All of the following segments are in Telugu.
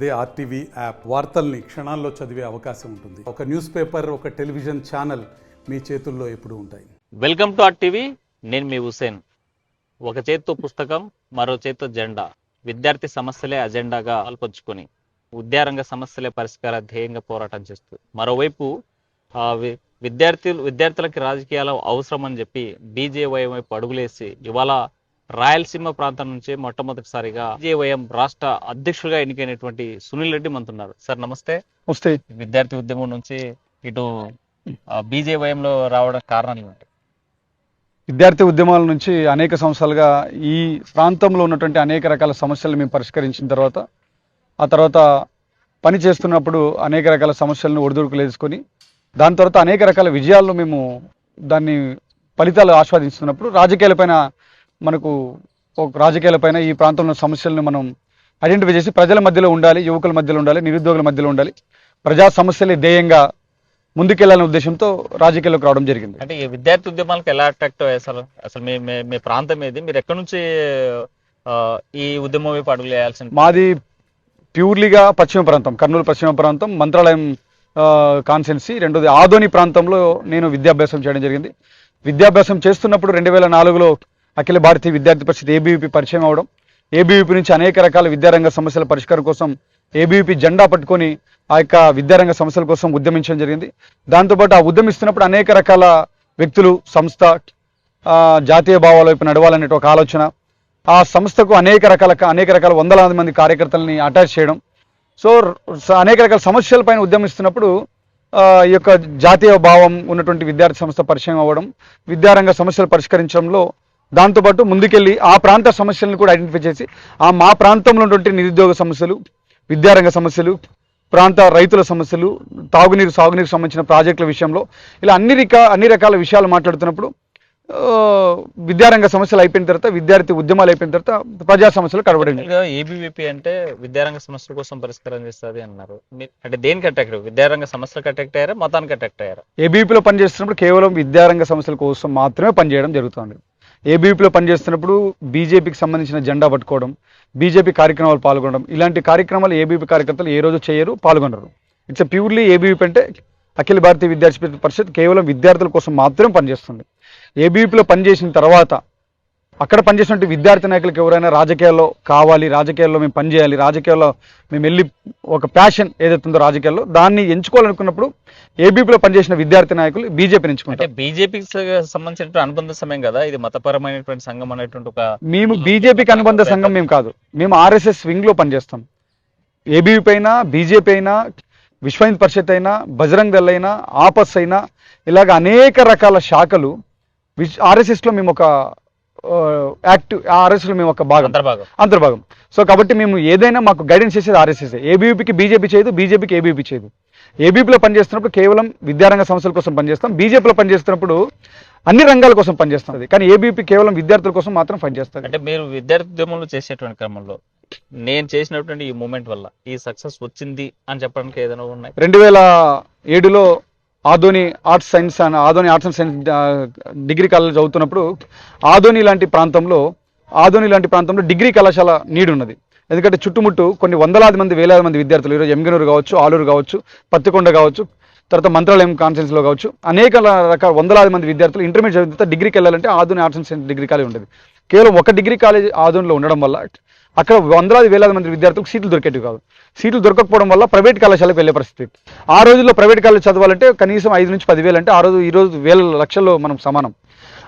అదే ఆర్టీవీ యాప్ వార్తల్ని క్షణాల్లో చదివే అవకాశం ఉంటుంది. ఒక న్యూస్ పేపర్, ఒక టెలివిజన్ ఛానల్ మీ చేతుల్లో ఎప్పుడూ ఉంటాయి. Welcome to RTV. నేను మీ హుసేన్. ఒక చేత్తో పుస్తకం, మరో చేత్తో జెండా. విద్యార్థి సమస్యలే అజెండాగా ఆల్పంచుకొని విద్యారంగ సమస్యలే పరిష్కార ధ్యేయంగా పోరాటం చేస్తూ మరోవైపు విద్యార్థులకి రాజకీయాలు అవసరం అని చెప్పి బీజేవైఎం వైపు అడుగులేసి ఇవాళ రాయలసీమ ప్రాంతం నుంచి మొట్టమొదటిసారిగా బీజేవైఎం రాష్ట్ర అధ్యక్షుడిగా ఎన్నికైనటువంటి సునీల్ రెడ్డి మనతున్నారు. సార్ నమస్తే. నమస్తే. విద్యార్థి ఉద్యమం నుంచి ఇటు బీజేవైఎంలో రావడం కారణాలు ఏంటి? విద్యార్థి ఉద్యమాల నుంచి అనేక సంవత్సరాలుగా ఈ ప్రాంతంలో ఉన్నటువంటి అనేక రకాల సమస్యలు మేము పరిష్కరించిన తర్వాత ఆ తర్వాత పని చేస్తున్నప్పుడు అనేక రకాల సమస్యలను ఒడిదుడుకులు వేసుకొని దాని తర్వాత అనేక రకాల విజయాలను మేము దాన్ని ఫలితాలు ఆస్వాదిస్తున్నప్పుడు రాజకీయాలపైన మనకు రాజకీయాలపైన ఈ ప్రాంతంలో సమస్యలను మనం ఐడెంటిఫై చేసి ప్రజల మధ్యలో ఉండాలి, యువకుల మధ్యలో ఉండాలి, నిరుద్యోగుల మధ్యలో ఉండాలి, ప్రజా సమస్యలే ధ్యేయంగా ముందుకెళ్లాలనే ఉద్దేశంతో రాజకీయాల్లోకి రావడం జరిగింది. అంటే ఈ విద్యార్థి ఉద్యమాలకు ఎలా అట్రాక్ట్ అయ్యారు? అసలు మీ ప్రాంతం ఏది? మీరు ఎక్కడి నుంచి ఈ ఉద్యమం వైపు అడుగులు వేయాల్సింది? మాది ప్యూర్లీగా పశ్చిమ ప్రాంతం, కర్నూలు పశ్చిమ ప్రాంతం, మంత్రాలయం కాన్స్టెన్సీ. రెండోది ఆదోని ప్రాంతంలో నేను విద్యాభ్యాసం చేయడం జరిగింది. విద్యాభ్యాసం చేస్తున్నప్పుడు 2004లో అఖిల భారతీయ విద్యార్థి పరిషత్ ఏబీవీపీ పరిచయం అవడం, ఏబీవీపీ నుంచి అనేక రకాల విద్యారంగ సమస్యల పరిష్కారం కోసం ఏబీవీపీ జెండా పట్టుకొని ఆ యొక్క విద్యారంగ సమస్యల కోసం ఉద్యమించడం జరిగింది. దాంతోపాటు ఆ ఉద్యమిస్తున్నప్పుడు అనేక రకాల వ్యక్తులు, సంస్థ జాతీయ భావాల వైపు నడవాలనే ఒక ఆలోచన, ఆ సంస్థకు అనేక రకాల వందలాది మంది కార్యకర్తలని అటాచ్ చేయడం. సో అనేక రకాల సమస్యలపైన ఉద్యమిస్తున్నప్పుడు ఈ యొక్క జాతీయ భావం ఉన్నటువంటి విద్యార్థి సంస్థ పరిచయం అవ్వడం, విద్యారంగ సమస్యలు పరిష్కరించడంలో దాంతోపాటు ముందుకెళ్ళి ఆ ప్రాంత సమస్యలను కూడా ఐడెంటిఫై చేసి మా ప్రాంతంలో ఉన్నటువంటి నిరుద్యోగ సమస్యలు, విద్యారంగ సమస్యలు, ప్రాంత రైతుల సమస్యలు, తాగునీరు సాగునీరు సంబంధించిన ప్రాజెక్టుల విషయంలో ఇలా అన్ని రకాల విషయాలు మాట్లాడుతున్నప్పుడు విద్యారంగ సమస్యలు అయిపోయిన తర్వాత, విద్యార్థి ఉద్యమాలు అయిపోయిన తర్వాత ప్రజా సమస్యలు కనబడింది. ఏబీవీపీ అంటే విద్యారంగ సమస్యల కోసం పరిష్కారం చేస్తుంది అన్నారు. అంటే దేనికి అటాక్ట్? విద్యారంగ సమస్యలకు అటాక్ట్ అయ్యారా, మతానికి అటాక్ట్ అయ్యారా? ఏబీవీపీలో పనిచేస్తున్నప్పుడు కేవలం విద్యారంగ సమస్యల కోసం మాత్రమే పనిచేయడం జరుగుతుంది. ఏబీవీపీలో పనిచేస్తున్నప్పుడు బీజేపీకి సంబంధించిన జెండా పట్టుకోవడం, బీజేపీ కార్యక్రమాలు పాల్గొనడం, ఇలాంటి కార్యక్రమాలు ఏబీవీపీ కార్యకర్తలు ఏ రోజు చేయరు, పాల్గొనరు. ఇట్స్ ప్యూర్లీ ఏబీవీపీ అంటే అఖిల భారతీయ విద్యార్థి పరిషత్ కేవలం విద్యార్థుల కోసం మాత్రమే పనిచేస్తుంది. ఏబీవీపీలో పనిచేసిన తర్వాత అక్కడ పనిచేసినటువంటి విద్యార్థి నాయకులకు ఎవరైనా రాజకీయాల్లో కావాలి, రాజకీయాల్లో మేము పనిచేయాలి, రాజకీయాల్లో మేము వెళ్ళి ఒక ప్యాషన్ ఏదైతే ఉందో రాజకీయాల్లో దాన్ని ఎంచుకోవాలనుకున్నప్పుడు ఏబీపీలో పనిచేసిన విద్యార్థి నాయకులు బీజేపీని ఎంచుకుంటారు. బీజేపీకి సంబంధించిన అనుబంధ సమయం కదా ఇది, మతపరమైనటువంటి సంఘం అనేటువంటి ఒక. మేము బీజేపీకి అనుబంధ సంఘం మేము కాదు, మేము ఆర్ఎస్ఎస్ వింగ్ లో పనిచేస్తాం. ఏబీవీపీ అయినా, బీజేపీ అయినా, విశ్వ హింద్ పరిషత్ అయినా, బజరంగ్ దళ్ అయినా, ఆపస్ అయినా, ఇలాగ అనేక రకాల శాఖలు ఆర్ఎస్ఎస్లో మేము ఒక యాక్టివ్, ఆర్ఎస్ఎస్లో మేము ఒక అంతర్భాగం. సో కాబట్టి మేము ఏదైనా మాకు గైడెన్స్ చేసేది ఆర్ఎస్ఎస్. ఏబీవీపీకి బీజేపీ చేయదు, బీజేపీకి ఏబీవీపీ చేయదు. ఏబీవీపీలో పనిచేస్తున్నప్పుడు కేవలం విద్యారంగ సమస్యల కోసం పనిచేస్తాం, బీజేపీలో పనిచేస్తున్నప్పుడు అన్ని రంగాల కోసం పనిచేస్తుంది. కానీ ఏబీవీపీ కేవలం విద్యార్థుల కోసం మాత్రం పనిచేస్తుంది. అంటే మీరు విద్యార్థి ఉద్యమంలో చేసేటువంటి క్రమంలో నేను చేసినటువంటి ఈ మూమెంట్ వల్ల ఈ సక్సెస్ వచ్చింది అని చెప్పడానికి ఏదైనా ఉన్నాయి? 2007లో Adoni arts and science degree college చదువుతున్నప్పుడు ఆదోని లాంటి ప్రాంతంలో డిగ్రీ కళాశాల నీడ్ ఉన్నది. ఎందుకంటే చుట్టుముట్టు కొన్ని వందలాది మంది, వేలాది మంది విద్యార్థులు, ఈరోజు ఎంగనూరు కావచ్చు, ఆలూరు కావచ్చు, పత్తికొండ కావచ్చు, తర్వాత మంత్రాలయం కాన్ఫరెన్స్లో కావచ్చు, అనేక రకాల వందలాది మంది విద్యార్థులు ఇంటర్మీడియట్ చదివిన తర్వాత డిగ్రీకి వెళ్ళాలంటే Adoni arts and science degree college ఉండేది. కేవలం ఒక డిగ్రీ కాలేజ్ ఆదోనిలో ఉండడం వల్ల అక్కడ వందలాది వేలాది మంది విద్యార్థులకు సీట్లు దొరికేవి కాదు. సీట్లు దొరకకపోవడం వల్ల ప్రైవేట్ కళాశాలకు వెళ్ళే పరిస్థితి. ఆ రోజుల్లో ప్రైవేట్ కాలేజ్ చదవాలంటే కనీసం 5 నుంచి 10,000 అంటే ఈరోజు వేల లక్షల్లో మనం సమానం.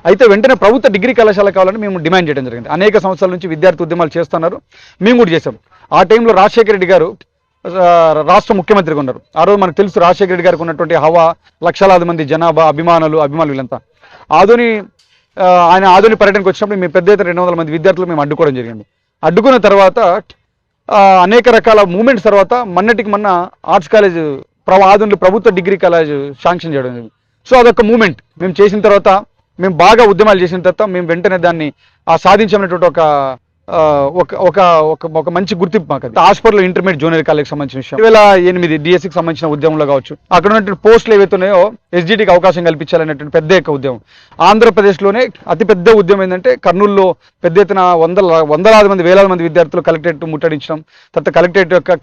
అయితే వెంటనే ప్రభుత్వ డిగ్రీ కళాశాల కావాలని మేము డిమాండ్ చేయడం జరిగింది. అనేక సంవత్సరాల నుంచి విద్యార్థి ఉద్యమాలు చేస్తున్నారు, మేము కూడా చేసాం. ఆ టైంలో రాజశేఖర రెడ్డి గారు రాష్ట్ర ముఖ్యమంత్రిగా ఉన్నారు. ఆ రోజు మనకు తెలుసు రాజశేఖర రెడ్డి గారికి ఉన్నటువంటి హవా, లక్షలాది మంది జనాభా, అభిమానులు వీళ్ళంతా. ఆయన ఆదోని పర్యటనకు వచ్చినప్పుడు మేము పెద్ద ఎత్తున 200 మంది విద్యార్థులు మేము అడ్డుకోవడం జరిగింది. అడ్డుకున్న తర్వాత అనేక రకాల మూమెంట్స్ తర్వాత మొన్నటికి మొన్న ఆర్ట్స్ కాలేజ్ ఆదోనిలో ప్రభుత్వ డిగ్రీ కాలేజ్ శాంక్షన్ చేయడం జరిగింది. సో అదొక మూమెంట్ మేము చేసిన తర్వాత, మేము బాగా ఉద్యమాలు చేసిన తర్వాత మేము వెంటనే దాన్ని సాధించామనేటువంటి ఒక ఒక ఒక ఒక ఒక మంచి గుర్తింపు మాకు అది. హాస్పిటల్ ఇంటర్మీడియట్ జూనియర్ కాలేజ్కి సంబంధించిన విషయం 2008 డిఎస్సికి సంబంధించిన ఉద్యమంలో కావచ్చు, అక్కడ ఉన్నటువంటి పోస్టులు ఏవైతే ఉన్నాయో ఎస్జిటికి అవకాశం కల్పించాలనేటువంటి పెద్ద యొక్క ఉద్యమం. ఆంధ్రప్రదేశ్లోనే అతిపెద్ద ఉద్యమం ఏంటంటే కర్నూలులో పెద్ద ఎత్తున వందలాది మంది వేలాది మంది విద్యార్థులు కలెక్టరేట్ ముట్టడించడం, తర్వాత కలెక్టరేట్ యొక్క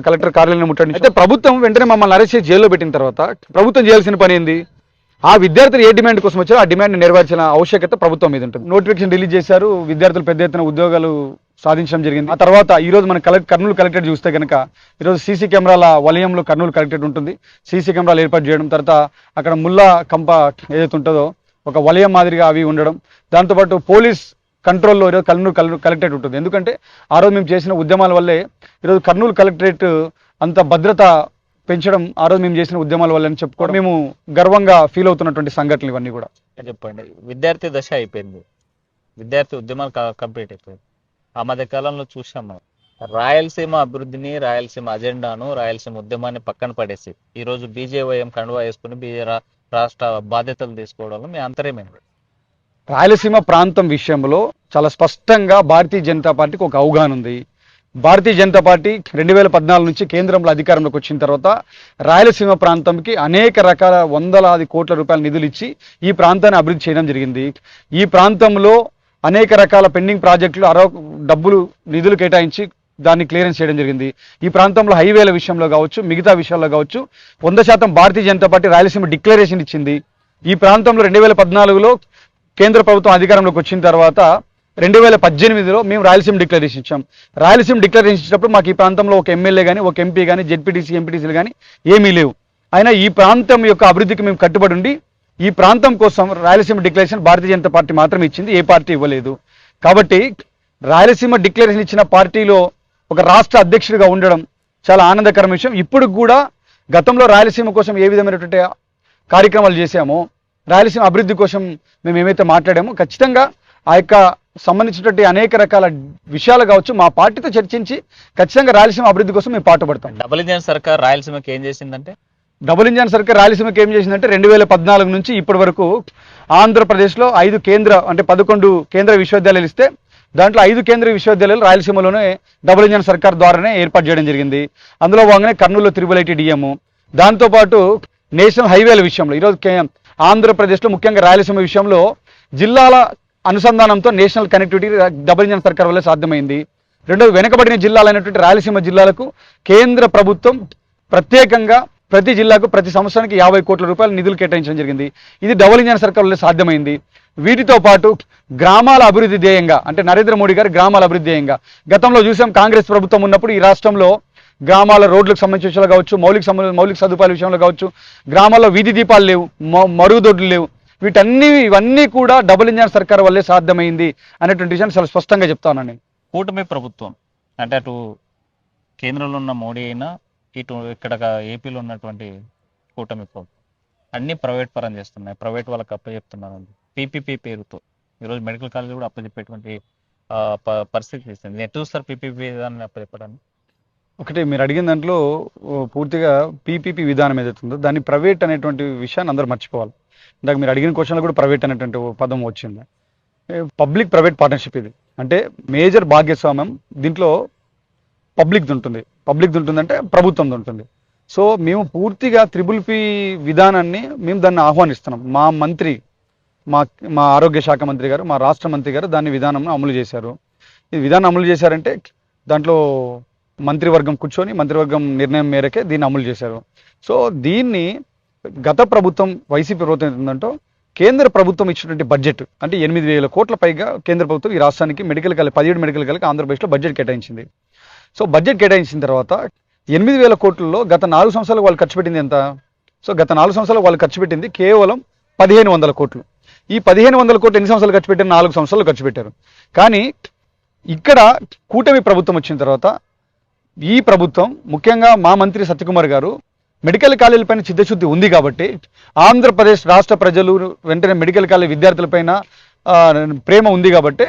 కలెక్టర్ కార్యాలయాన్ని ముట్టడించడం. అయితే ప్రభుత్వం వెంటనే మమ్మల్ని అరెస్ట్ చేసి జైల్లో పెట్టిన తర్వాత ప్రభుత్వం చేయాల్సిన పని ఏంది? ఆ విద్యార్థులు ఏ డిమాండ్ కోసం వచ్చారో ఆ డిమాండ్ నెరవేర్చిన ఆవశ్యకత ప్రభుత్వం మీద ఉంటుంది. నోటిఫికేషన్ రిలీజ్ చేశారు, విద్యార్థులు పెద్ద ఎత్తున ఉద్యోగాలు సాధించడం జరిగింది. ఆ తర్వాత ఈ రోజు మన కర్నూలు కలెక్టరేట్ చూస్తే కనుక ఈరోజు సీసీ కెమెరాల వలయంలో కర్నూలు కలెక్టరేట్ ఉంటుంది. సీసీ కెమెరాలు ఏర్పాటు చేయడం, తర్వాత అక్కడ ముల్లా కంప ఏదైతే ఉంటుందో ఒక వలయం మాదిరిగా అవి ఉండడం, దాంతోపాటు పోలీస్ కంట్రోల్లో ఈరోజు కర్నూలు కలెక్టరేట్ ఉంటుంది. ఎందుకంటే ఆ రోజు మేము చేసిన ఉద్యమాల వల్లే ఈరోజు కర్నూలు కలెక్టరేట్ అంత భద్రత పెంచడం ఆ రోజు మేము చేసిన ఉద్యమాల వల్ల అని చెప్పుకోవడం మేము గర్వంగా ఫీల్ అవుతున్నటువంటి సంఘటనలు ఇవన్నీ కూడా. చెప్పండి, విద్యార్థి దశ అయిపోయింది, విద్యార్థి ఉద్యమాలు కంప్లీట్ అయిపోయింది. ఆ మధ్య కాలంలో చూసాం మనం రాయలసీమ అభివృద్ధిని, రాయలసీమ అజెండాను, రాయలసీమ ఉద్యమాన్ని పక్కన పడేసి ఈరోజు బీజేవైఎం కండువా వేసుకుని రాష్ట్ర బాధ్యతలు తీసుకోవడంలో మీ అంతర్యమేంటి? రాయలసీమ ప్రాంతం విషయంలో చాలా స్పష్టంగా భారతీయ జనతా పార్టీకి ఒక అవగాహన ఉంది. భారతీయ జనతా పార్టీ 2014 నుంచి కేంద్రంలో అధికారంలోకి వచ్చిన తర్వాత రాయలసీమ ప్రాంతంకి అనేక రకాల వందలాది కోట్ల రూపాయల నిధులు ఇచ్చి ఈ ప్రాంతాన్ని అభివృద్ధి చేయడం జరిగింది. ఈ ప్రాంతంలో అనేక రకాల పెండింగ్ ప్రాజెక్టులు డబ్బులు నిధులు కేటాయించి దాన్ని క్లియరెన్స్ చేయడం జరిగింది. ఈ ప్రాంతంలో హైవేల విషయంలో కావచ్చు, మిగతా విషయాల్లో కావచ్చు 100% భారతీయ జనతా పార్టీ రాయలసీమ డిక్లరేషన్ ఇచ్చింది. ఈ ప్రాంతంలో 2014లో కేంద్ర ప్రభుత్వం అధికారంలోకి వచ్చిన తర్వాత 2018లో మేము రాయలసీమ డిక్లరేషన్ ఇచ్చాం. రాయలసీమ డిక్లరేషన్ ఇచ్చినప్పుడు మాకు ఈ ప్రాంతంలో ఒక ఎమ్మెల్యే కానీ, ఒక ఎంపీ కానీ, జెడ్పీటీసీ ఎంపీటీసీలు కానీ ఏమీ లేవు. అయినా ఈ ప్రాంతం యొక్క అభివృద్ధికి మేము కట్టుబడి ఉండి ఈ ప్రాంతం కోసం రాయలసీమ డిక్లరేషన్ భారతీయ జనతా పార్టీ మాత్రమే ఇచ్చింది, ఏ పార్టీ ఇవ్వలేదు. కాబట్టి రాయలసీమ డిక్లరేషన్ ఇచ్చిన పార్టీలో ఒక రాష్ట్ర అధ్యక్షుడిగా ఉండడం చాలా ఆనందకరమైన విషయం. ఇప్పుడు కూడా గతంలో రాయలసీమ కోసం ఏ విధమైనటువంటి కార్యక్రమాలు చేశామో, రాయలసీమ అభివృద్ధి కోసం మేము ఏమైతే మాట్లాడామో ఖచ్చితంగా ఆ యొక్క సంబంధించినటువంటి అనేక రకాల విషయాలు కావచ్చు మా పార్టీతో చర్చించి ఖచ్చితంగా రాయలసీమ అభివృద్ధి కోసం మేము పాటుపడతాం. డబుల్ ఇంజన్ సర్కార్ రాయలసీమకి ఏం చేసిందంటే డబుల్ ఇంజన్ సర్కార్ రాయలసీమకి ఏం చేసిందంటే 2014 నుంచి ఇప్పటి వరకు ఆంధ్రప్రదేశ్లో 11 కేంద్ర విశ్వవిద్యాలయాలు ఇస్తే దాంట్లో 5 కేంద్ర విశ్వవిద్యాలయాలు రాయలసీమలోనే డబుల్ ఇంజన్ సర్కార్ ద్వారానే ఏర్పాటు చేయడం జరిగింది. అందులో భాగంగానే కర్నూలులో IIIT దాంతోపాటు నేషనల్ హైవేల విషయంలో ఈరోజు ఆంధ్రప్రదేశ్లో ముఖ్యంగా రాయలసీమ విషయంలో జిల్లాల అనుసంధానంతో నేషనల్ కనెక్టివిటీ డబుల్ ఇంజన్ సర్కార్ వల్ల సాధ్యమైంది. రెండోది వెనుకబడిన జిల్లాలైనటువంటి రాయలసీమ జిల్లాలకు కేంద్ర ప్రభుత్వం ప్రత్యేకంగా ప్రతి జిల్లాకు ప్రతి సంవత్సరానికి 50 కోట్ల రూపాయల నిధులు కేటాయించడం జరిగింది. ఇది డబుల్ ఇంజన్ సర్కార్ వల్ల సాధ్యమైంది. వీటితో పాటు గ్రామాల అభివృద్ధి ధ్యేయంగా అంటే నరేంద్ర మోడీ గారు గ్రామాల అభివృద్ధి ధ్యేయంగా గతంలో చూసాం కాంగ్రెస్ ప్రభుత్వం ఉన్నప్పుడు ఈ రాష్ట్రంలో గ్రామాల రోడ్లకు సంబంధించిన విషయాలు కావచ్చు, మౌలిక సదుపాయాల విషయంలో కావచ్చు, గ్రామాల్లో వీధి దీపాలు లేవు, మరుగుదొడ్లు లేవు. ఇవన్నీ కూడా డబుల్ ఇంజన్ సర్కార్ వల్లే సాధ్యమైంది అనేటువంటి విషయాన్ని చాలా స్పష్టంగా చెప్తానండి. కూటమి ప్రభుత్వం అంటే అటు కేంద్రంలో ఉన్న మోడీ అయినా ఇటు ఇక్కడ ఏపీలో ఉన్నటువంటి కూటమి ప్రభుత్వం అన్ని ప్రైవేట్ పరం చేస్తున్నాయి, ప్రైవేట్ వాళ్ళకి అప్పచెప్తున్నారు. పీపీపీ పేరుతో ఈరోజు మెడికల్ కాలేజ్ కూడా అప్పచెప్పేటువంటి పరిస్థితి ఇస్తుంది. ఎటు చూస్తారు పీపీపీ విధానాన్ని అప్పచెప్పడానికి? ఒకటి మీరు అడిగిన దాంట్లో పూర్తిగా పీపీపీ విధానం ఏదైతే ఉందో దాన్ని ప్రైవేట్ అనేటువంటి విషయాన్ని అందరూ మర్చిపోవాలి. ఇందాక మీరు అడిగిన క్వశ్చన్లో కూడా ప్రైవేట్ అనేటువంటి పదం వచ్చింది. పబ్లిక్ ప్రైవేట్ పార్ట్నర్షిప్ ఇది అంటే మేజర్ భాగస్వామ్యం దీంట్లో పబ్లిక్ది ఉంటుందంటే ప్రభుత్వంది ఉంటుంది. సో మేము పూర్తిగా PPP విధానాన్ని మేము దాన్ని ఆహ్వానిస్తున్నాం. మా మంత్రి మా ఆరోగ్య శాఖ మంత్రి గారు, మా రాష్ట్ర మంత్రి గారు దాన్ని విధానం అమలు చేశారు. ఈ విధానం అమలు చేశారంటే దాంట్లో మంత్రివర్గం కూర్చొని మంత్రివర్గం నిర్ణయం మేరకే దీన్ని అమలు చేశారు. సో దీన్ని గత ప్రభుత్వం వైసీపీ ప్రభుత్వం ఏంటంటే కేంద్ర ప్రభుత్వం ఇచ్చినటువంటి బడ్జెట్ అంటే 8,000 కోట్ల పైగా కేంద్ర ప్రభుత్వం ఈ రాష్ట్రానికి 17 మెడికల్ కాలేజ్ ఆంధ్రప్రదేశ్లో బడ్జెట్ కేటాయించింది. సో బడ్జెట్ కేటాయించిన తర్వాత 8,000 కోట్లలో గత 4 సంవత్సరాలు వాళ్ళు ఖర్చు పెట్టింది ఎంత? సో గత 4 సంవత్సరాలు వాళ్ళు ఖర్చు పెట్టింది కేవలం 1,500 కోట్లు. ఈ 1,500 కోట్లు ఎన్ని సంవత్సరాలు ఖర్చు పెట్టారు? 4 సంవత్సరాలు ఖర్చు పెట్టారు. కానీ ఇక్కడ కూటమి ప్రభుత్వం వచ్చిన తర్వాత ఈ ప్రభుత్వం ముఖ్యంగా మా మంత్రి సత్యకుమార్ గారు మెడికల్ కాలేజీలపైన చిత్తశుద్ధి ఉంది కాబట్టి ఆంధ్రప్రదేశ్ రాష్ట్ర ప్రజలు వెంటనే మెడికల్ కాలేజ్ విద్యార్థులపైన ప్రేమ ఉంది కాబట్టి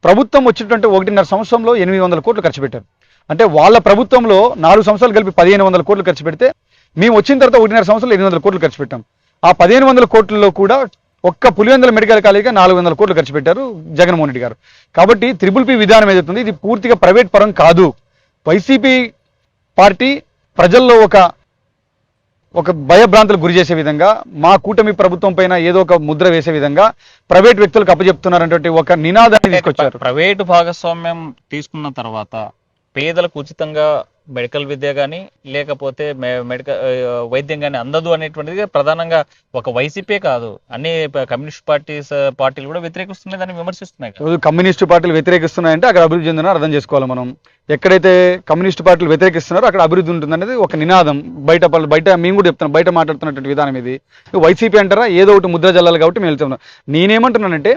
ప్రభుత్వం వచ్చినటువంటి 1.5 సంవత్సరంలో 800 కోట్లు ఖర్చు పెట్టారు. అంటే వాళ్ళ ప్రభుత్వంలో 4 సంవత్సరాలు కలిపి 1,500 కోట్లు ఖర్చు పెడితే మేము వచ్చిన తర్వాత 1.5 సంవత్సరాలు 800 కోట్లు ఖర్చు పెట్టాం. ఆ 1,500 కోట్లలో కూడా ఒక్క పులివెందుల మెడికల్ కాలేజీగా 400 కోట్లు ఖర్చు పెట్టారు జగన్మోహన్ రెడ్డి గారు. కాబట్టి త్రిపుల్ పి విధానం ఏదైతుంది ఇది పూర్తిగా ప్రైవేట్ పరం కాదు. వైసీపీ పార్టీ ప్రజల్లో ఒక భయభ్రాంతులకు గురి చేసే విధంగా, మా కూటమి ప్రభుత్వం పైన ఏదో ఒక ముద్ర వేసే విధంగా ప్రైవేట్ వ్యక్తులకు అప్పచెప్తున్నారనేటువంటి ఒక నినాదాన్ని తీసుకొచ్చారు. ప్రైవేటు భాగస్వామ్యం తీసుకున్న తర్వాత పేదలకు ఉచితంగా మెడికల్ విద్య కానీ లేకపోతే మెడికల్ వైద్యం కానీ అందదు అనేటువంటిది ప్రధానంగా ఒక వైసీపీ కాదు, అన్ని కమ్యూనిస్ట్ పార్టీలు కూడా వ్యతిరేకిస్తున్నాయి, దాన్ని విమర్శిస్తున్నాయి. కమ్యూనిస్టు పార్టీలు వ్యతిరేకిస్తున్నాయంటే అక్కడ అభివృద్ధి చెందిన అర్థం చేసుకోవాలి మనం. ఎక్కడైతే కమ్యూనిస్టు పార్టీలు వ్యతిరేకిస్తున్నారో అక్కడ అభివృద్ధి ఉంటుంది ఒక నినాదం. బయట మేము కూడా చెప్తున్నాం, బయట మాట్లాడుతున్నటువంటి విధానం ఇది. వైసీపీ అంటారా ఏదో ఒకటి ముద్ర జల్లాలి కాబట్టి మేము వెళ్తున్నాం. నేనేమంటున్నానంటే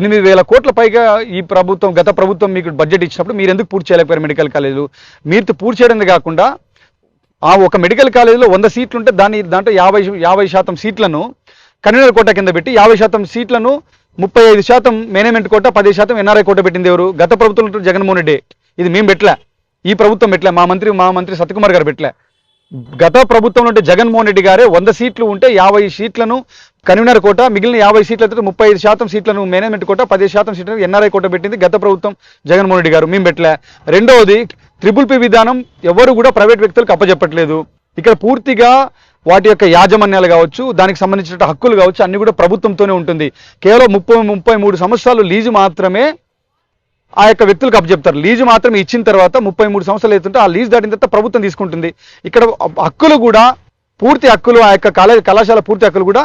8,000 కోట్ల పైగా ఈ ప్రభుత్వం, గత ప్రభుత్వం మీకు బడ్జెట్ ఇచ్చినప్పుడు మీరు ఎందుకు పూర్తి చేయలేకపోయారు మెడికల్ కాలేజీలు? మీరు పూర్తి చేయడం కాకుండా ఆ ఒక మెడికల్ కాలేజీలో 100 సీట్లు ఉంటే దాంట్లో 50% సీట్లను కన్వీనర్ కోటా కింద పెట్టి 50% సీట్లను 35% మేనేజ్మెంట్ కోటా, 10% ఎన్ఆర్ఐ కోటా పెట్టింది ఎవరు? గత ప్రభుత్వం జగన్మోహన్ రెడ్డి. ఇది మేము పెట్టలే, ఈ ప్రభుత్వం పెట్టలే, మా మంత్రి సత్యకుమార్ గారు పెట్టలే. గత ప్రభుత్వంలో ఉంటే జగన్మోహన్ రెడ్డి గారే 100 సీట్లు ఉంటే 50 సీట్లను కన్వీనర్ కోట, మిగిలిన 50 సీట్లతో 35% సీట్లను మేనేజ్మెంట్ కోట, 10% సీట్లను ఎన్ఆర్ఐ కోట పెట్టింది గత ప్రభుత్వం జగన్మోహన్ రెడ్డి గారు. మేము పెట్టలే. రెండవది త్రిపుల్ పి విధానం ఎవరు కూడా ప్రైవేట్ వ్యక్తులకు అప్పచెప్పట్లేదు. ఇక్కడ పూర్తిగా వాటి యొక్క యాజమాన్యాలు కావచ్చు, దానికి సంబంధించిన హక్కులు కావచ్చు, అన్ని కూడా ప్రభుత్వంతోనే ఉంటుంది. కేవలం 33 సంవత్సరాలు లీజు మాత్రమే ఆ యొక్క వ్యక్తులకు అప్పచెప్తారు. లీజు మాత్రం ఇచ్చిన తర్వాత 33 సంవత్సరాలు అవుతుంటే ఆ లీజు దాటిన తర్వాత ప్రభుత్వం తీసుకుంటుంది. ఇక్కడ హక్కులు కూడా పూర్తి హక్కులు, ఆ యొక్క కళాశాల పూర్తి హక్కులు కూడా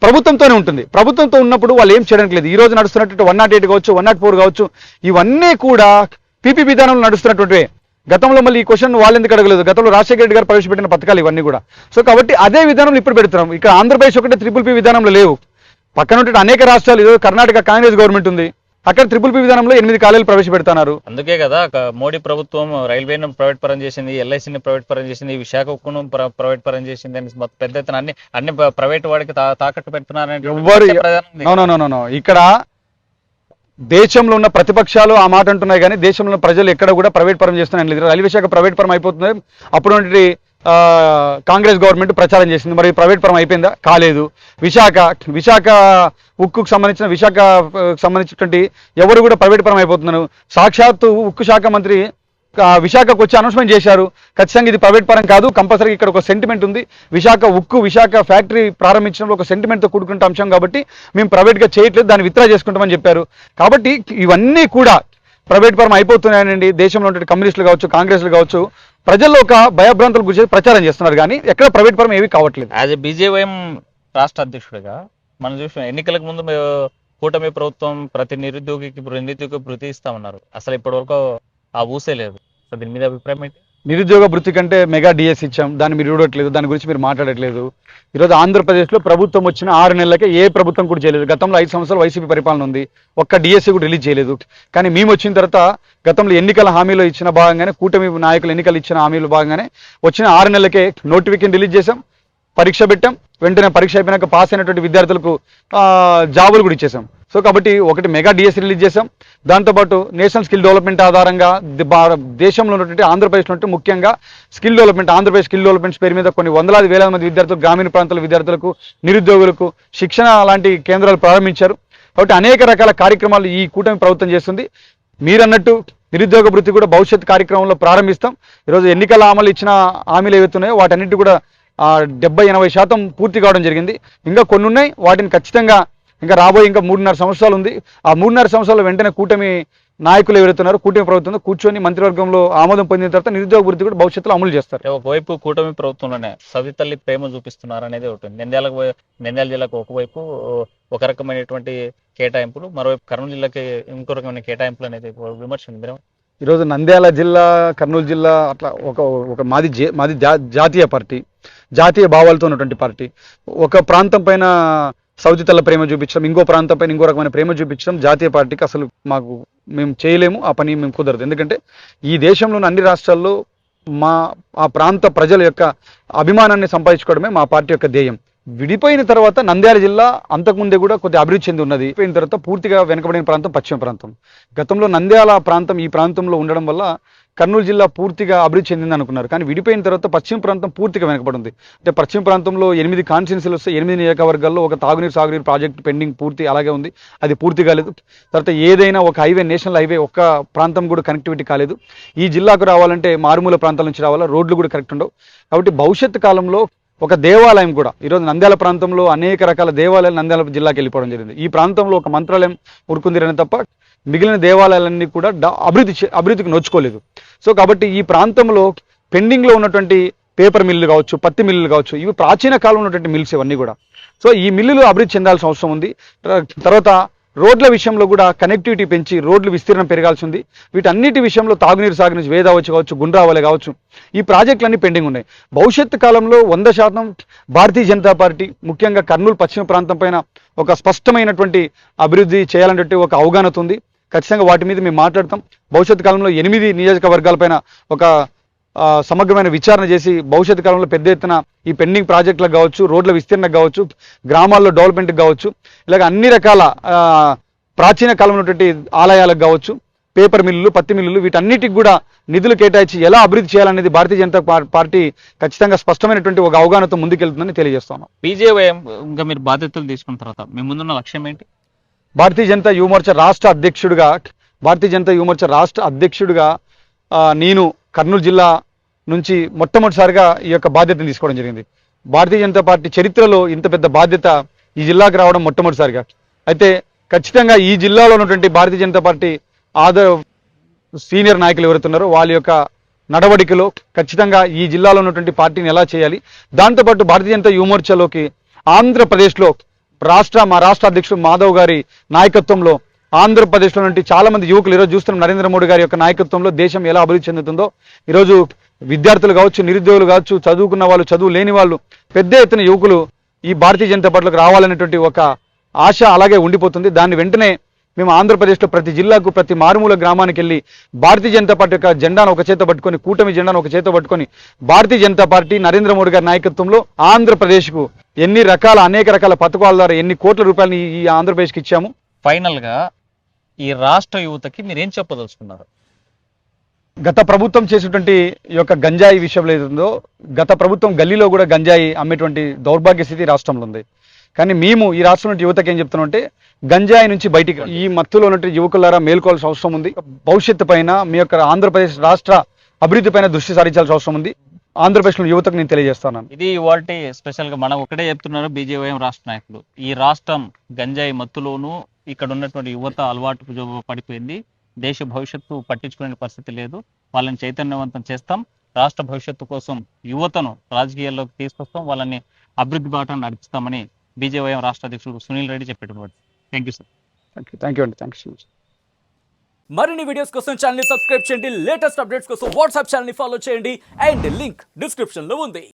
ప్రభుత్వంతోనే ఉంటుంది. ప్రభుత్వంతో ఉన్నప్పుడు వాళ్ళు ఏం చేయడానికి లేదు. ఈ రోజు నడుస్తున్నట్టు 108 కావచ్చు, 104 కావచ్చు, ఇవన్నీ కూడా పీపీ విధానంలో నడుస్తున్నటువంటివే. గతంలో మళ్ళీ ఈ క్వశ్చన్ వాళ్ళు ఎందుకు అడగలేదు? గతంలో రాజశేఖర రెడ్డి గారు ప్రవేశపెట్టిన పథకాలు ఇవన్నీ కూడా. సో కాబట్టి అదే విధానంలో ఇప్పుడు పెడుతున్నాం. ఇక్కడ ఆంధ్రప్రదేశ్ ఒకటే త్రిపుల్ పి విధానంలో లేవు. పక్కన ఉంటే అనేక రాష్ట్రాలు, ఈరోజు కర్ణాటక కాంగ్రెస్ గవర్నమెంట్ ఉంది, అక్కడ త్రిపుల్ పి విధానంలో 8 కాలేజీలు ప్రవేశపెడుతున్నారు. అందుకే కదా మోడీ ప్రభుత్వం రైల్వేను ప్రైవేట్ పరం చేసింది, ఎల్ఐసిని ప్రైవేట్ పరం చేసింది, విశాఖ ఉక్కును ప్రైవేట్ పరం చేసింది అని పెద్ద ఎత్తున అన్ని ప్రైవేట్ వాడికి తాకట్టు పెడుతున్నారని. ఇక్కడ దేశంలో ఉన్న ప్రతిపక్షాలు ఆ మాట అంటున్నాయి కానీ దేశంలో ఉన్న ప్రజలు ఎక్కడ కూడా ప్రైవేట్ పరం చేస్తున్నారని లేదు. రైల్వే శాఖ ప్రైవేట్ పరం అయిపోతుంది. అప్పుడు కాంగ్రెస్ గవర్నమెంట్ ప్రచారం చేసింది. మరి ప్రైవేట్ పరం అయిపోయిందా? కాలేదు. విశాఖ ఉక్కుకు సంబంధించినటువంటి ఎవరు కూడా ప్రైవేట్ పరం అయిపోతున్నారు. సాక్షాత్తు ఉక్కు శాఖ మంత్రి విశాఖకు వచ్చి అనౌన్స్మెంట్ చేశారు, ఖచ్చితంగా ఇది ప్రైవేట్ పరం కాదు, కంపల్సరీ ఇక్కడ ఒక సెంటిమెంట్ ఉంది, విశాఖ ఫ్యాక్టరీ ప్రారంభించడంలో ఒక సెంటిమెంట్తో కూడుకున్న అంశం కాబట్టి మేము ప్రైవేట్గా చేయట్లేదు, దాన్ని విత్డ్రా చేసుకుంటామని చెప్పారు. కాబట్టి ఇవన్నీ కూడా ప్రైవేట్ పరం అయిపోతున్నాయనండి. దేశంలో ఉండే కమ్యూనిస్టులు కావచ్చు, కాంగ్రెస్లు కావచ్చు, ప్రజల్లో ఒక భయభ్రాంతుల గురించి ప్రచారం చేస్తున్నారు కానీ ఎక్కడ ప్రైవేట్ పరం ఏవి కావట్లేదు. యాజ్ ఎ బీజేవైఎం రాష్ట్ర అధ్యక్షుడిగా మనం చూసిన ఎన్నికలకు ముందు కూటమి ప్రభుత్వం ప్రతి నిరుద్యోగికి భృతి ఇస్తామన్నారు. అసలు ఇప్పటి వరకు ఆ ఊసే లేదు. సో దీని మీద అభిప్రాయం ఏంటి? నిరుద్యోగ భృతి కంటే మెగా డిఎస్ ఇచ్చాం, దాన్ని మీరు చూడట్లేదు, దాని గురించి మీరు మాట్లాడట్లేదు. ఈరోజు ఆంధ్రప్రదేశ్లో ప్రభుత్వం వచ్చిన 6 నెలలకే ఏ ప్రభుత్వం కూడా చేయలేదు. గతంలో 5 సంవత్సరాలు వైసీపీ పరిపాలన ఉంది, ఒక్క డిఎస్సీ కూడా రిలీజ్ చేయలేదు. కానీ మేము వచ్చిన తర్వాత గతంలో ఎన్నికల హామీలో ఇచ్చిన భాగంగానే, కూటమి నాయకులు ఎన్నికలు ఇచ్చిన హామీలో భాగంగానే వచ్చిన 6 నెలలకే నోటిఫికేషన్ రిలీజ్ చేసాం, పరీక్ష పెట్టాం, వెంటనే పరీక్ష అయిపోయినాక పాస్ అయినటువంటి విద్యార్థులకు జాబులు కూడా ఇచ్చేసాం. సో కాబట్టి ఒకటి మెగా డిఎస్సీ రిలీజ్ చేసాం, దాంతోపాటు నేషనల్ స్కిల్ డెవలప్మెంట్ ఆధారంగా దేశంలో ఉన్నటువంటి ఆంధ్రప్రదేశ్ నుండి ముఖ్యంగా skill development, Andhra Pradesh skill developments పేరు మీద కొన్ని వందలాది వేల మంది విద్యార్థులు, గ్రామీణ ప్రాంతాల విద్యార్థులకు, నిరుద్యోగులకు శిక్షణ లాంటి కేంద్రాలు ప్రారంభించారు. కాబట్టి అనేక రకాల కార్యక్రమాలు ఈ కూటమి ప్రభుత్వం చేస్తుంది. మీరన్నట్టు నిరుద్యోగ భృతి కూడా భవిష్యత్ కార్యక్రమంలో ప్రారంభిస్తాం. ఈరోజు ఎన్నికల అమలు ఇచ్చిన హామీలు ఏవైతున్నాయో వాటన్నిటి కూడా 70-80% పూర్తి కావడం జరిగింది. ఇంకా కొన్ని ఉన్నాయి, వాటిని ఖచ్చితంగా ఇంకా రాబోయే ఇంకా 3.5 సంవత్సరాలు ఉంది. ఆ 3.5 సంవత్సరాలు వెంటనే కూటమి నాయకులు ఎవరైతున్నారో కూటమి ప్రభుత్వంలో కూర్చొని మంత్రివర్గంలో ఆమోదం పొందిన తర్వాత నిరుద్యోగ భృతి కూడా భవిష్యత్తులో అమలు చేస్తారు. ఒకవైపు కూటమి ప్రభుత్వంలోనే సవితల్లి ప్రేమ చూపిస్తున్నారు అనేది ఒకటి. నంద్యాల జిల్లాకు ఒకవైపు ఒక రకమైనటువంటి కేటాయింపులు, మరోవైపు కర్నూలు జిల్లాకి ఇంకో రకమైన కేటాయింపులు అనేది విమర్శ ఉంది. ఈరోజు నంద్యాల జిల్లా, కర్నూలు జిల్లా అట్లా ఒక మాది జాతీయ పార్టీ, జాతీయ భావాలతో ఉన్నటువంటి పార్టీ. ఒక ప్రాంతం పైన సౌజితల్ల ప్రేమ చూపించడం, ఇంకో ప్రాంతం పైన ఇంకో రకమైన ప్రేమ చూపించడం జాతీయ పార్టీకి అసలు మేము చేయలేము, ఆ పని మేము కుదరదు. ఎందుకంటే ఈ దేశంలోని అన్ని రాష్ట్రాల్లో ఆ ప్రాంత ప్రజల యొక్క అభిమానాన్ని సంపాదించుకోవడమే మా పార్టీ యొక్క ధ్యేయం. విడిపోయిన తర్వాత నంద్యాల జిల్లా అంతకుముందే కూడా కొద్దిగా అభివృద్ధి చెంది ఉన్నది. పోయిన తర్వాత పూర్తిగా వెనుకబడిన ప్రాంతం పశ్చిమ ప్రాంతం. గతంలో నంద్యాల ప్రాంతం ఈ ప్రాంతంలో ఉండడం వల్ల కర్నూలు జిల్లా పూర్తిగా అభివృద్ధి చెందింది అనుకున్నారు. కానీ విడిపోయిన తర్వాత పశ్చిమ ప్రాంతం పూర్తిగా వెనకబడింది. అంటే పశ్చిమ ప్రాంతంలో 8 కాన్స్టిట్యున్సీలు వస్తే 8 నియోజకవర్గాల్లో ఒక తాగునీరు సాగునీరు ప్రాజెక్టు పెండింగ్ పూర్తి అలాగే ఉంది. అది పూర్తి కాలేదు. తర్వాత ఏదైనా ఒక హైవే నేషనల్ హైవే ఒక్క ప్రాంతం కూడా కనెక్టివిటీ కాలేదు. ఈ జిల్లాకు రావాలంటే మారుమూల ప్రాంతాల నుంచి రావాలా, రోడ్లు కూడా కరెక్ట్ ఉండవు. కాబట్టి భవిష్యత్తు కాలంలో ఒక దేవాలయం కూడా ఈరోజు నంద్యాల ప్రాంతంలో అనేక రకాల దేవాలయాలు నంద్యాల జిల్లాకి వెళ్ళిపోవడం జరిగింది. ఈ ప్రాంతంలో ఒక మంత్రాలయం ఉరుకుందిరని తప్ప మిగిలిన దేవాలయాలన్నీ కూడా అభివృద్ధికి నోచుకోలేదు. సో కాబట్టి ఈ ప్రాంతంలో పెండింగ్లో ఉన్నటువంటి పేపర్ మిల్లులు కావచ్చు, పత్తి మిల్లులు కావచ్చు, ఇవి ప్రాచీన కాలంలో ఉన్నటువంటి మిల్స్ ఇవన్నీ కూడా. సో ఈ మిల్లులు అభివృద్ధి చెందాల్సిన అవసరం ఉంది. తర్వాత రోడ్ల విషయంలో కూడా కనెక్టివిటీ పెంచి రోడ్లు విస్తీర్ణం పెరగాల్సి ఉంది. వీటన్నిటి విషయంలో తాగునీరు సాగునీరు వేదావచ్చు కావచ్చు, గుండ్రావలే కావచ్చు, ఈ ప్రాజెక్టులన్నీ పెండింగ్ ఉన్నాయి. భవిష్యత్తు కాలంలో 100% భారతీయ జనతా పార్టీ ముఖ్యంగా కర్నూలు పశ్చిమ ప్రాంతం పైన ఒక స్పష్టమైనటువంటి అభివృద్ధి చేయాలనేటువంటి ఒక అవగాహన ఉంది. ఖచ్చితంగా వాటి మీద మేము మాట్లాడతాం. భవిష్యత్తు కాలంలో 8 నియోజకవర్గాలపైన ఒక సమగ్రమైన విచారణ చేసి భవిష్యత్తు కాలంలో పెద్ద ఎత్తున ఈ పెండింగ్ ప్రాజెక్టులకు కావచ్చు, రోడ్ల విస్తీర్ణకు కావచ్చు, గ్రామాల్లో డెవలప్మెంట్కి కావచ్చు, ఇలాగ అన్ని రకాల ప్రాచీన కాలంలో ఉన్నటువంటి ఆలయాలకు కావచ్చు, పేపర్ మిల్లులు, పత్తి మిల్లులు, వీటన్నిటికి కూడా నిధులు కేటాయించి ఎలా అభివృద్ధి చేయాలనేది భారతీయ జనతా పార్టీ ఖచ్చితంగా స్పష్టమైనటువంటి ఒక అవగాహనతో ముందుకెళ్తుందని తెలియజేస్తున్నాం. బీజేవైఎంగా మీరు బాధ్యతలు తీసుకున్న తర్వాత మీ ముందున్న లక్ష్యం ఏంటి? భారతీయ జనతా యువమోర్చా రాష్ట్ర అధ్యక్షుడిగా నేను కర్నూలు జిల్లా నుంచి మొట్టమొదటిసారిగా ఈ యొక్క బాధ్యతను తీసుకోవడం జరిగింది. భారతీయ జనతా పార్టీ చరిత్రలో ఇంత పెద్ద బాధ్యత ఈ జిల్లాకు రావడం మొట్టమొదటిసారిగా. అయితే ఖచ్చితంగా ఈ జిల్లాలో ఉన్నటువంటి భారతీయ జనతా పార్టీ సీనియర్ నాయకులు ఎవరుతున్నారో వాళ్ళ యొక్క నడవడికలో ఖచ్చితంగా ఈ జిల్లాలో ఉన్నటువంటి పార్టీని ఎలా చేయాలి, దాంతోపాటు భారతీయ జనతా యువమోర్చాలోకి ఆంధ్రప్రదేశ్లో మా రాష్ట్ర అధ్యక్షుడు మాధవ్ గారి నాయకత్వంలో ఆంధ్రప్రదేశ్లో నుండి చాలా మంది యువకులు ఈరోజు చూస్తున్నాం. నరేంద్ర మోడీ గారి యొక్క నాయకత్వంలో దేశం ఎలా అభివృద్ధి చెందుతుందో ఈరోజు విద్యార్థులు కావచ్చు, నిరుద్యోగులు కావచ్చు, చదువుకున్న వాళ్ళు, చదువు లేని వాళ్ళు, పెద్ద ఎత్తున యువకులు ఈ భారతీయ జనతా పార్టీలోకి రావాలనేటువంటి ఒక ఆశ అలాగే ఉండిపోతుంది. దాన్ని వెంటనే మేము ఆంధ్రప్రదేశ్లో ప్రతి జిల్లాకు, ప్రతి మారుమూల గ్రామానికి వెళ్ళి భారతీయ జనతా పార్టీ యొక్క జెండాను ఒక చేత పట్టుకొని, కూటమి జెండాను ఒక చేత పట్టుకొని భారతీయ జనతా పార్టీ నరేంద్ర మోడీ గారి నాయకత్వంలో ఆంధ్రప్రదేశ్కు అనేక రకాల పథకాల ద్వారా ఎన్ని కోట్ల రూపాయలని ఈ ఆంధ్రప్రదేశ్కి ఇచ్చాము. ఫైనల్ గా ఈ రాష్ట్ర యువతకి మీరేం చెప్పదలుచుకున్నారు? గత ప్రభుత్వం చేసేటువంటి ఈ యొక్క గంజాయి విషయంలో ఏదో గత ప్రభుత్వం గల్లీలో కూడా గంజాయి అమ్మేటువంటి దౌర్భాగ్య స్థితి రాష్ట్రంలో ఉంది. కానీ మేము ఈ రాష్ట్రం నుండి యువతకి ఏం చెప్తున్నామంటే గంజాయి నుంచి బయటికి ఈ మత్తులో ఉన్నటువంటి యువకులారా మేల్కోవాల్సిన అవసరం ఉంది. భవిష్యత్తు పైన మీ యొక్క ఆంధ్రప్రదేశ్ రాష్ట్ర అభివృద్ధి పైన దృష్టి సారించాల్సిన అవసరం ఉంది. ఆంధ్రప్రదేశ్లో యువతకు నేను తెలియజేస్తాను. ఇది ఇవాల్టి స్పెషల్ గా మనం ఒకటే చెప్తున్నారు బీజేవైఎం రాష్ట్ర నాయకులు. ఈ రాష్ట్రం గంజాయి మత్తులోనూ ఇక్కడ ఉన్నటువంటి యువత అలవాటు పడిపోయింది. దేశ భవిష్యత్తు పట్టించుకునే పరిస్థితి లేదు. వాళ్ళని చైతన్యవంతం చేస్తాం. రాష్ట్ర భవిష్యత్తు కోసం యువతను రాజకీయాల్లోకి తీసుకొస్తాం. వాళ్ళని అభివృద్ధి బాటను నడిపిస్తామని బీజేవైఎం రాష్ట్ర అధ్యక్షుడు సునీల్ రెడ్డి చెప్పేటువంటి. Thank you sir. Thank you అండి. Thank you. మరిన్ని వీడియోస్ కోసం ఛానల్ ని సబ్స్క్రైబ్ చేయండి. లేటెస్ట్ అప్డేట్స్ కోసం వాట్సాప్ ఛానల్ ని ఫాలో చేయండి. అండ్ లింక్ డిస్క్రిప్షన్ లో ఉంది.